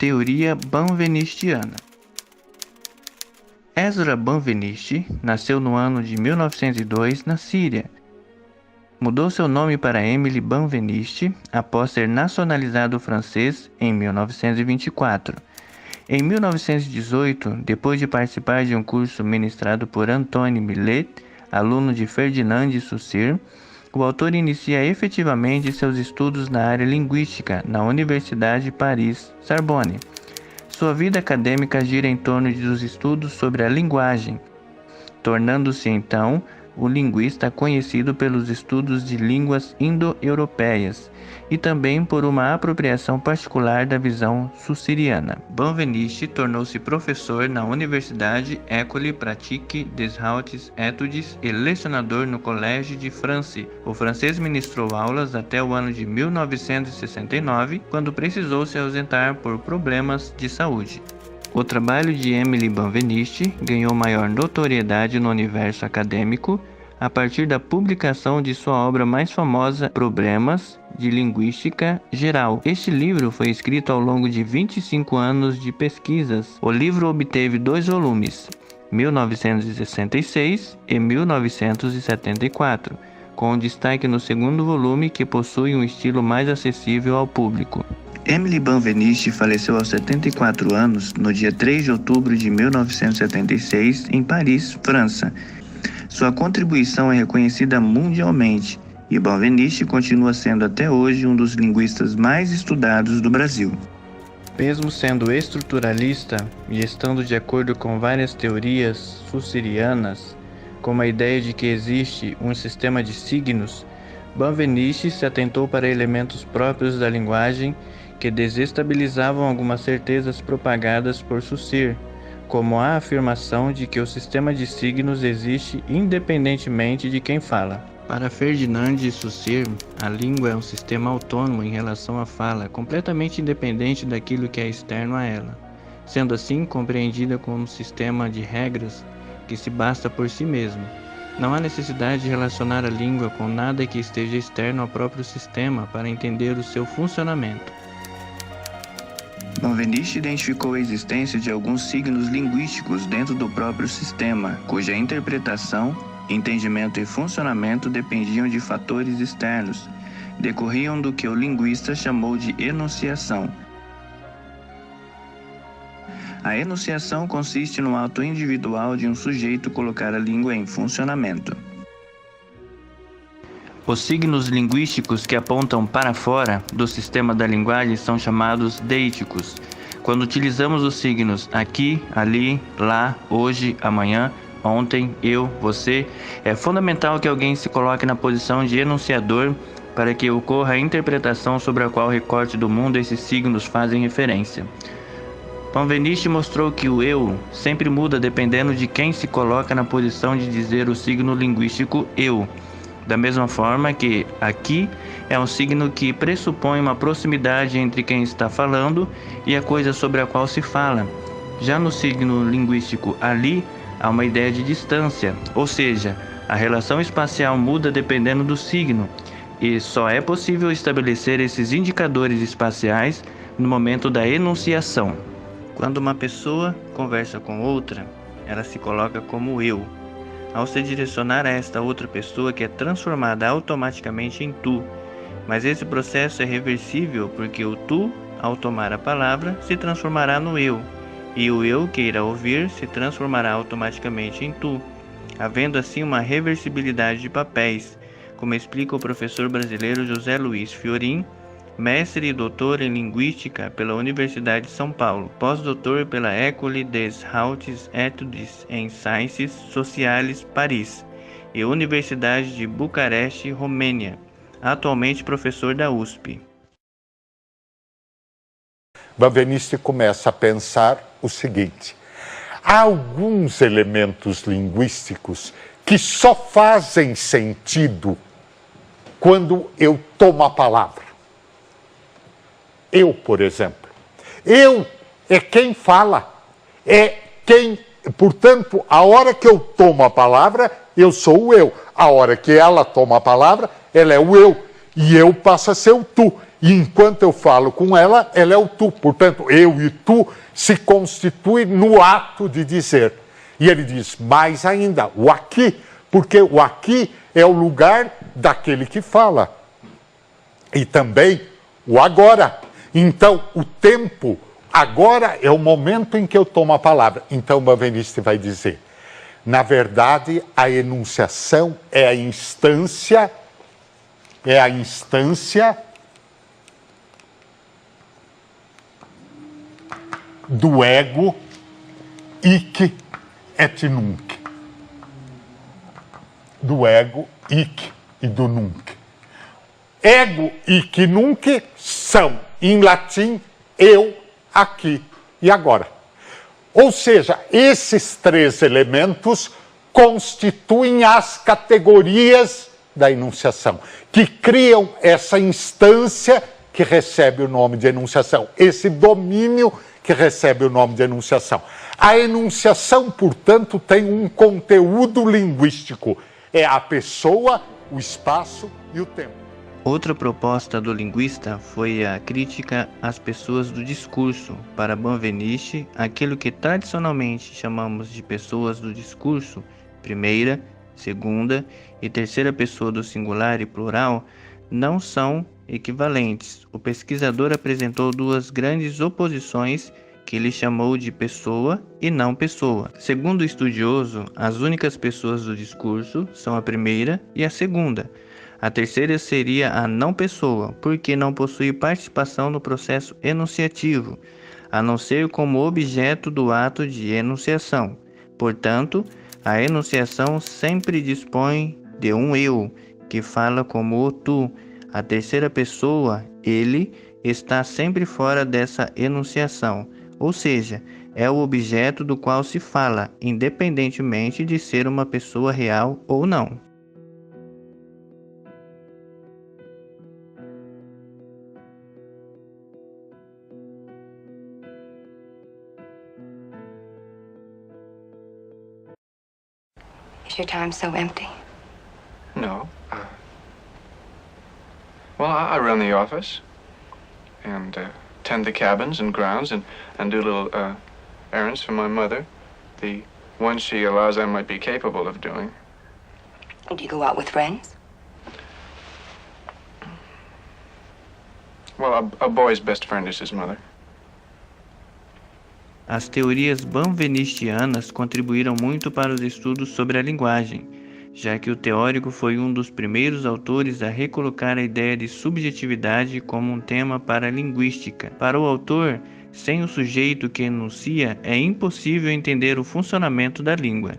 Teoria banvenistiana. Ezra Banvenisti nasceu no ano de 1902 na Síria. Mudou seu nome para Emily Banvenisti após ser nacionalizado francês em 1924. Em 1918, depois de participar de um curso ministrado por Antoine Millet, aluno de Ferdinand de Saussure, o autor inicia efetivamente seus estudos na área linguística na Universidade Paris-Sorbonne. Sua vida acadêmica gira em torno dos estudos sobre a linguagem, tornando-se então o linguista conhecido pelos estudos de línguas indo-europeias e também por uma apropriação particular da visão saussuriana. Banvenisti tornou-se professor na Universidade École Pratique des Hautes Études e lecionador no Collège de France. O francês ministrou aulas até o ano de 1969, quando precisou se ausentar por problemas de saúde. O trabalho de Emily Banvenisti ganhou maior notoriedade no universo acadêmico a partir da publicação de sua obra mais famosa, Problemas de Linguística Geral. Este livro foi escrito ao longo de 25 anos de pesquisas. O livro obteve 2 volumes, 1966 e 1974, com destaque no segundo volume, que possui um estilo mais acessível ao público. Emily Banvenisti faleceu aos 74 anos no dia 3 de outubro de 1976 em Paris, França. Sua contribuição é reconhecida mundialmente e Banvenisti continua sendo até hoje um dos linguistas mais estudados do Brasil. Mesmo sendo estruturalista e estando de acordo com várias teorias saussurianas, como a ideia de que existe um sistema de signos, Banvenisti se atentou para elementos próprios da linguagem que desestabilizavam algumas certezas propagadas por Saussure, como a afirmação de que o sistema de signos existe independentemente de quem fala. Para Ferdinand de Saussure, a língua é um sistema autônomo em relação à fala, completamente independente daquilo que é externo a ela, sendo assim compreendida como um sistema de regras que se basta por si mesmo. Não há necessidade de relacionar a língua com nada que esteja externo ao próprio sistema para entender o seu funcionamento. Banvenisti identificou a existência de alguns signos linguísticos dentro do próprio sistema, cuja interpretação, entendimento e funcionamento dependiam de fatores externos, decorriam do que o linguista chamou de enunciação. A enunciação consiste no ato individual de um sujeito colocar a língua em funcionamento. Os signos linguísticos que apontam para fora do sistema da linguagem são chamados deíticos. Quando utilizamos os signos aqui, ali, lá, hoje, amanhã, ontem, eu, você, é fundamental que alguém se coloque na posição de enunciador para que ocorra a interpretação sobre a qual recorte do mundo esses signos fazem referência. Banvenisti mostrou que o eu sempre muda dependendo de quem se coloca na posição de dizer o signo linguístico eu. Da mesma forma que aqui é um signo que pressupõe uma proximidade entre quem está falando e a coisa sobre a qual se fala. Já no signo linguístico ali, há uma ideia de distância, ou seja, a relação espacial muda dependendo do signo, e só é possível estabelecer esses indicadores espaciais no momento da enunciação. Quando uma pessoa conversa com outra, ela se coloca como eu. Ao se direcionar a esta outra pessoa, que é transformada automaticamente em tu, mas esse processo é reversível porque o tu, ao tomar a palavra, se transformará no eu, e o eu que irá ouvir se transformará automaticamente em tu, havendo assim uma reversibilidade de papéis, como explica o professor brasileiro José Luiz Fiorin, mestre e doutor em Linguística pela Universidade de São Paulo, pós-doutor pela École des Hautes Études em Sciences Sociales, Paris, e Universidade de Bucareste, Romênia, atualmente professor da USP. Banvenisti começa a pensar o seguinte: há alguns elementos linguísticos que só fazem sentido quando eu tomo a palavra. Eu, por exemplo. Eu é quem fala, é quem... Portanto, a hora que eu tomo a palavra, eu sou o eu. A hora que ela toma a palavra, ela é o eu. E eu passo a ser o tu. E enquanto eu falo com ela, ela é o tu. Portanto, eu e tu se constituem no ato de dizer. E ele diz, mais ainda, o aqui, porque o aqui é o lugar daquele que fala. E também o agora. Então, o tempo, agora é o momento em que eu tomo a palavra. Então, o Benveniste vai dizer, na verdade, a enunciação é a instância do ego hic et nunc. Do ego hic e do nunc. Ego hic nunc são, em latim, eu, aqui e agora. Ou seja, esses três elementos constituem as categorias da enunciação, que criam essa instância que recebe o nome de enunciação, esse domínio que recebe o nome de enunciação. A enunciação, portanto, tem um conteúdo linguístico. É a pessoa, o espaço e o tempo. Outra proposta do linguista foi a crítica às pessoas do discurso. Para Benveniste, aquilo que tradicionalmente chamamos de pessoas do discurso, primeira, segunda e terceira pessoa do singular e plural, não são equivalentes. O pesquisador apresentou duas grandes oposições que ele chamou de pessoa e não pessoa. Segundo o estudioso, as únicas pessoas do discurso são a primeira e a segunda. A terceira seria a não pessoa, porque não possui participação no processo enunciativo, a não ser como objeto do ato de enunciação. Portanto, a enunciação sempre dispõe de um eu, que fala como o tu. A terceira pessoa, ele, está sempre fora dessa enunciação, ou seja, é o objeto do qual se fala, independentemente de ser uma pessoa real ou não. Is your time so empty? No. Well, I run the office and tend the cabins and grounds and do little errands for my mother. The ones she allows I might be capable of doing. Do you go out with friends? Well, a boy's best friend is his mother. As teorias benvenistianas contribuíram muito para os estudos sobre a linguagem, já que o teórico foi um dos primeiros autores a recolocar a ideia de subjetividade como um tema para a linguística. Para o autor, sem o sujeito que enuncia, é impossível entender o funcionamento da língua.